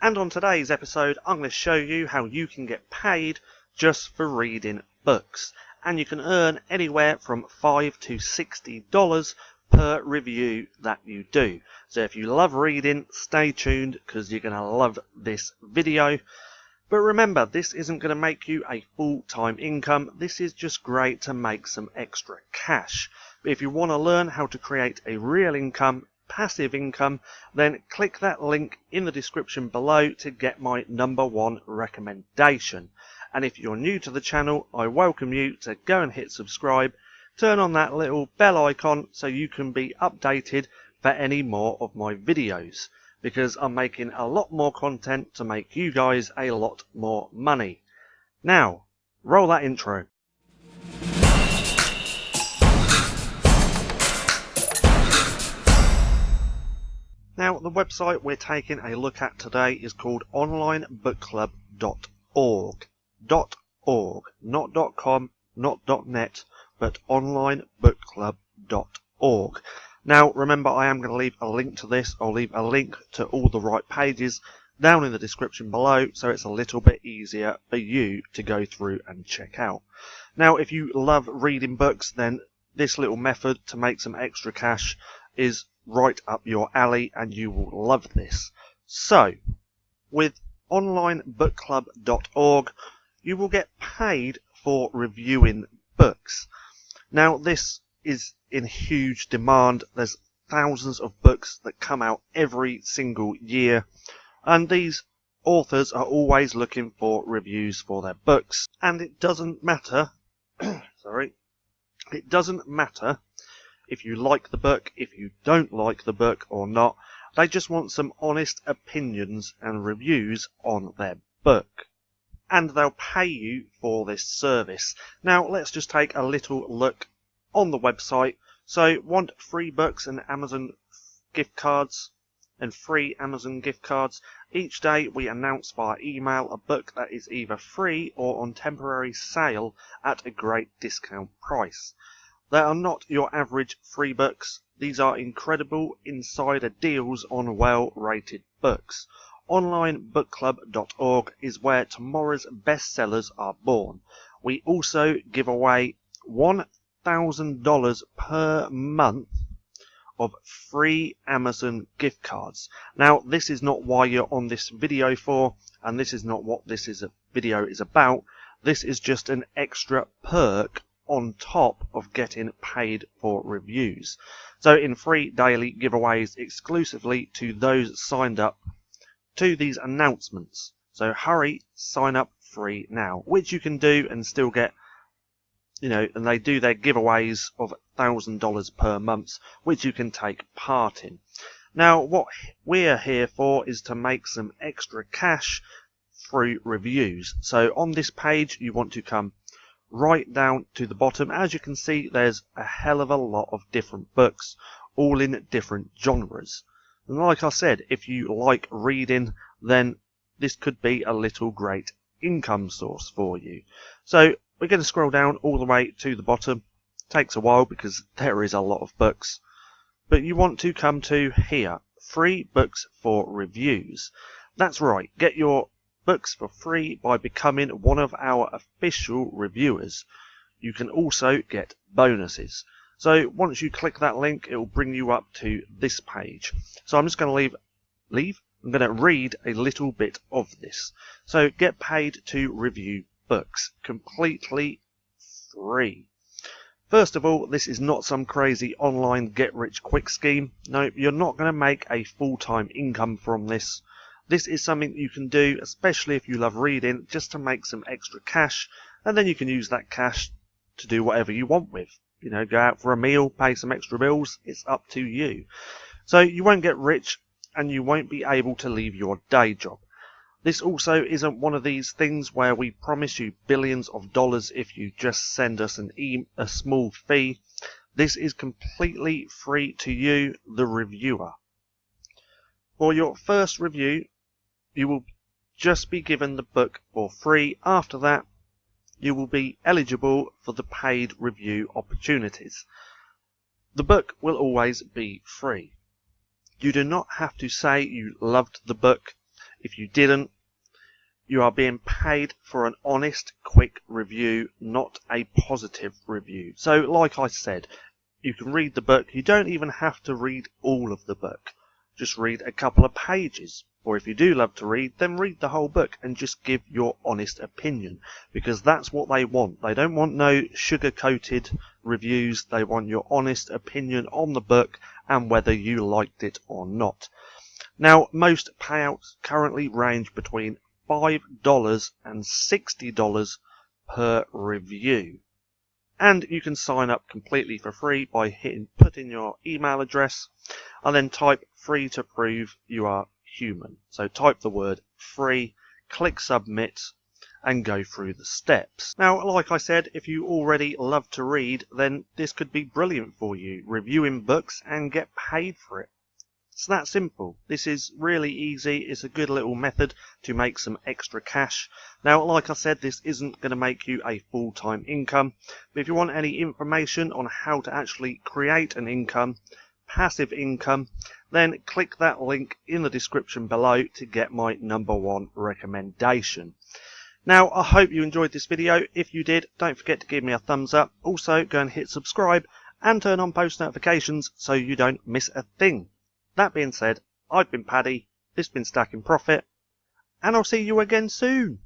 And on today's episode, I'm going to show you how you can get paid just for reading books. And you can earn anywhere from $5 to $60 per review that you do. So if you love reading, stay tuned because you're going to love this video. But remember, this isn't going to make you a full-time income. This is just great to make some extra cash. But if you want to learn how to create a real income, passive income, then click that link in the description below to get my #1 recommendation. And if you're new to the channel, I welcome you to go and hit subscribe, turn on that little bell icon so you can be updated for any more of my videos, because I'm making a lot more content to make you guys a lot more money. Now, roll that intro. Now, the website we're taking a look at today is called onlinebookclub.org. .org, not .com, not .net, but onlinebookclub.org. Now, remember, I am going to leave a link to this. I'll leave a link to all the right pages down in the description below, so it's a little bit easier for you to go through and check out. Now, if you love reading books, then this little method to make some extra cash is right up your alley, and you will love this. So, with onlinebookclub.org, you will get paid for reviewing books. Now, this is in huge demand. There's thousands of books that come out every single year, and these authors are always looking for reviews for their books. And it doesn't matter, it doesn't matter if you like the book, if you don't like the book or not. They just want some honest opinions and reviews on their book. And they'll pay you for this service. Now, let's just take a little look on the website. So, want free books and Amazon gift cards and free Amazon gift cards. Each day we announce via email a book that is either free or on temporary sale at a great discount price. They are not your average free books. These are incredible insider deals on well-rated books. Onlinebookclub.org is where tomorrow's bestsellers are born. We also give away $1,000 per month of free Amazon gift cards. Now, this is not why you're on this video for, and this is not what this video is about. This is just an extra perk on top of getting paid for reviews. So in free daily giveaways exclusively to those signed up to these announcements. So hurry, sign up free now, which you can do and still get, and they do their giveaways of $1,000 per month, which you can take part in. Now, what we're here for is to make some extra cash through reviews. So on this page, you want to come right down to the bottom. As you can see, there's a hell of a lot of different books, all in different genres. And like I said, if you like reading, then this could be a little great income source for you. So we're going to scroll down all the way to the bottom. Takes a while because there is a lot of books. But you want to come to here, free books for reviews. That's right, get your books for free by becoming one of our official reviewers. You can also get bonuses. So once you click that link, it will bring you up to this page. So I'm just going to I'm going to read a little bit of this. So get paid to review books, completely free. First of all, this is not some crazy online get-rich-quick scheme. No, you're not going to make a full-time income from this. This is something you can do, especially if you love reading, just to make some extra cash, and then you can use that cash to do whatever you want with. Go out for a meal, pay some extra bills, it's up to you. So you won't get rich, and you won't be able to leave your day job. This also isn't one of these things where we promise you billions of dollars if you just send us a small fee. This is completely free to you, the reviewer. For your first review, you will just be given the book for free. After that, you will be eligible for the paid review opportunities. The book will always be free. You do not have to say you loved the book. If you didn't, you are being paid for an honest, quick review, not a positive review. So, like I said, you can read the book. You don't even have to read all of the book. Just read a couple of pages. Or if you do love to read, then read the whole book and just give your honest opinion. Because that's what they want. They don't want no sugar-coated reviews. They want your honest opinion on the book and whether you liked it or not. Now, most payouts currently range between $5 and $60 per review. And you can sign up completely for free by put in your email address and then type free to prove you are human. So type the word free, click submit and go through the steps. Now, like I said, if you already love to read, then this could be brilliant for you, reviewing books and get paid for it. It's that simple. This is really easy. It's a good little method to make some extra cash. Now, like I said, this isn't going to make you a full-time income. But if you want any information on how to actually create an income, passive income, then click that link in the description below to get my #1 recommendation. Now, I hope you enjoyed this video. If you did, don't forget to give me a thumbs up. Also, go and hit subscribe and turn on post notifications so you don't miss a thing. That being said, I've been Paddy, this has been Stacking Profit, and I'll see you again soon.